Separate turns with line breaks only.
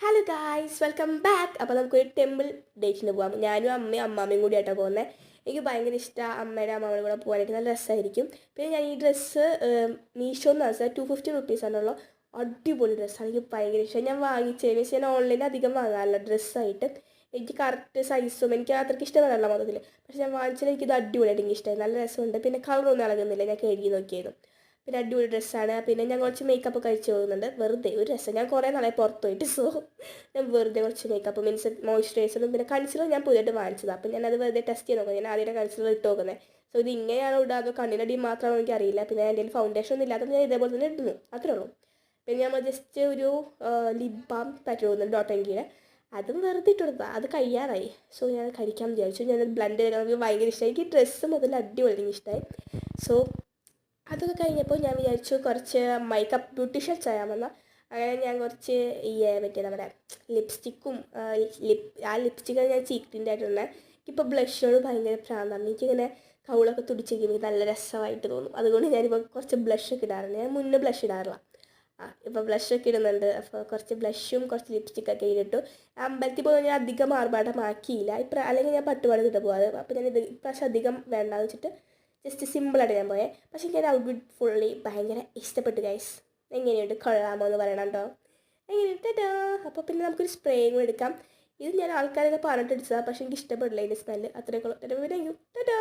Hello guys welcome back. അപ്പോൾ നമുക്കൊരു temple ഡേറ്റിന് പോകാം. ഞാനും അമ്മയും അമ്മാമ്മയും കൂടിയായിട്ടാണ് പോകുന്നത്. എനിക്ക് ഭയങ്കര ഇഷ്ടമാണ് അമ്മയുടെ അമ്മാമ്മയുടെ കൂടെ പോകാനായിട്ട്. നല്ല രസമായിരിക്കും. പിന്നെ ഞാൻ ഈ ഡ്രസ്സ് മീഷോന്ന് വെച്ചാൽ 250 റുപ്പീസാണുള്ളൂ. അടിപൊളി ഡ്രസ്സാണ്. എനിക്ക് ഭയങ്കര ഇഷ്ടം. ഞാൻ വാങ്ങിച്ചതിന് പക്ഷേ ഞാൻ ഓൺലൈനിൽ അധികം വാങ്ങാറില്ല ഡ്രസ്സായിട്ട്. എനിക്ക് കറക്റ്റ് സൈസും എനിക്ക് അത്രയ്ക്ക് ഇഷ്ടപ്പെടാറില്ല മൊത്തത്തിൽ. പക്ഷേ ഞാൻ വാങ്ങിച്ചാൽ എനിക്കിത് അടിപൊളിയായിട്ട് എനിക്ക് ഇഷ്ടമായി. നല്ല രസമുണ്ട്. പിന്നെ കളറൊന്നും ഇളകുന്നില്ല. ഞാൻ കഴുകി നോക്കിയായിരുന്നു. പിന്നെ അടിപൊളി ഡ്രസ്സാണ്. പിന്നെ ഞാൻ കുറച്ച് മേക്കപ്പ് കഴിച്ച് പോകുന്നുണ്ട്. വെറുതെ ഒരു രസം. ഞാൻ കുറേ നാളെ പുറത്ത് പോയിട്ട് ഞാൻ വെറുതെ കുറച്ച് മേക്കപ്പ് മീൻസ് മോയ്സ്ചറൈസറും പിന്നെ കൺസിലർ ഞാൻ പുതിയതായിട്ട് വാങ്ങിച്ചതാണ്. അപ്പം ഞാനത് വെറുതെ ടെസ്റ്റ് ചെയ്ത് നോക്കുന്നത്. ഞാൻ ആദ്യമായിട്ട് കൺസിലർ ഇട്ട് നോക്കുന്നത്. സോ ഇത് ഇങ്ങനെയാണോ ഇടുക അതോ കണ്ണിനടി മാത്രമാണോ എനിക്ക് അറിയില്ല. പിന്നെ എൻ്റെ കയ്യിൽ ഫൗണ്ടേഷൻ ഒന്നും ഇല്ലാത്തപ്പോൾ ഞാൻ ഇതേപോലെ തന്നെ ഇടുന്നു. അത്രേ ഉള്ളൂ. പിന്നെ ഞാൻ ജസ്റ്റ് ഒരു ലിപ് ബാം പറ്റി പോകുന്നുണ്ട് ഡോട്ട് അതും വെറുതെ ഇട്ട് കൊടുത്താൽ അത് കഴിയാറായി. സോ ഞാൻ കഴിക്കാൻ വിചാരിച്ചു. ഞാനത് ബ്ലെൻഡ് ചെയ്ത് എനിക്ക് ഭയങ്കര ഇഷ്ടമായി. എനിക്ക് ഡ്രസ്സ് മുതൽ അടിപൊളി എനിക്ക് ഇഷ്ടമായി. സോ അതൊക്കെ കഴിഞ്ഞപ്പോൾ ഞാൻ വിചാരിച്ചു കുറച്ച് മേക്കപ്പ് ബ്യൂട്ടീഷ്യൻ ചെയ്യാമെന്ന്. അങ്ങനെ ഞാൻ കുറച്ച് ഈ മറ്റേ നമ്മുടെ ലിപ്സ്റ്റിക്കും ലിപ്സ്റ്റിക്ക് ഞാൻ ചീക്കിൻ്റെ ആയിട്ടുള്ള എനിക്കിപ്പോൾ ബ്ലഷോട് ഭയങ്കര പ്രാന്താണ്. എനിക്കിങ്ങനെ കൗളൊക്കെ തുടിച്ചിരിക്കുമ്പോൾ നല്ല രസമായിട്ട് തോന്നും. അതുകൊണ്ട് ഞാനിപ്പോൾ കുറച്ച് ബ്ലഷൊക്കെ ഇടാറുണ്ട്. ഞാൻ മുന്നേ ബ്ലഷ് ഇടാറില്ല. ഇപ്പോൾ ബ്ലഷൊക്കെ ഇടുന്നുണ്ട്. അപ്പോൾ കുറച്ച് ബ്ലഷും കുറച്ച് ലിപ്സ്റ്റിക്കൊക്കെ ഇട്ടു. അമ്പലത്തിൽ പോകുമ്പോൾ ഞാൻ അധികം ആർഭാടമാക്കിയില്ല. അല്ലെങ്കിൽ ഞാൻ പട്ടുപാട് കിട്ട പോകാറ്. അപ്പോൾ ഞാൻ ഇപ്രാവശ്യം അധികം വേണ്ടാന്ന് വെച്ചിട്ട് ജസ്റ്റ് സിമ്പിളായിട്ട് ഞാൻ പോയത്. പക്ഷേ എനിക്ക് എൻ്റെ ഔട്ട്ഫിറ്റ് ഫുള്ളി ഭയങ്കര ഇഷ്ടപ്പെട്ടു ഗൈസ്. എങ്ങനെയുണ്ട് കൊള്ളാമോ എന്ന് പറയണം കേട്ടോ. എങ്ങനെയുണ്ട് ടാ. അപ്പോൾ പിന്നെ നമുക്കൊരു സ്പ്രേയും കൂടെ എടുക്കാം. ഇത് ഞാൻ ആൾക്കാരൊക്കെ പറഞ്ഞിട്ട് അടിച്ചതാണ്. പക്ഷേ എനിക്ക് ഇഷ്ടപ്പെടില്ല ഇതിൻ്റെ സ്മെല്ല്. അത്രയൊക്കെ ഉള്ളൂ. ടാ.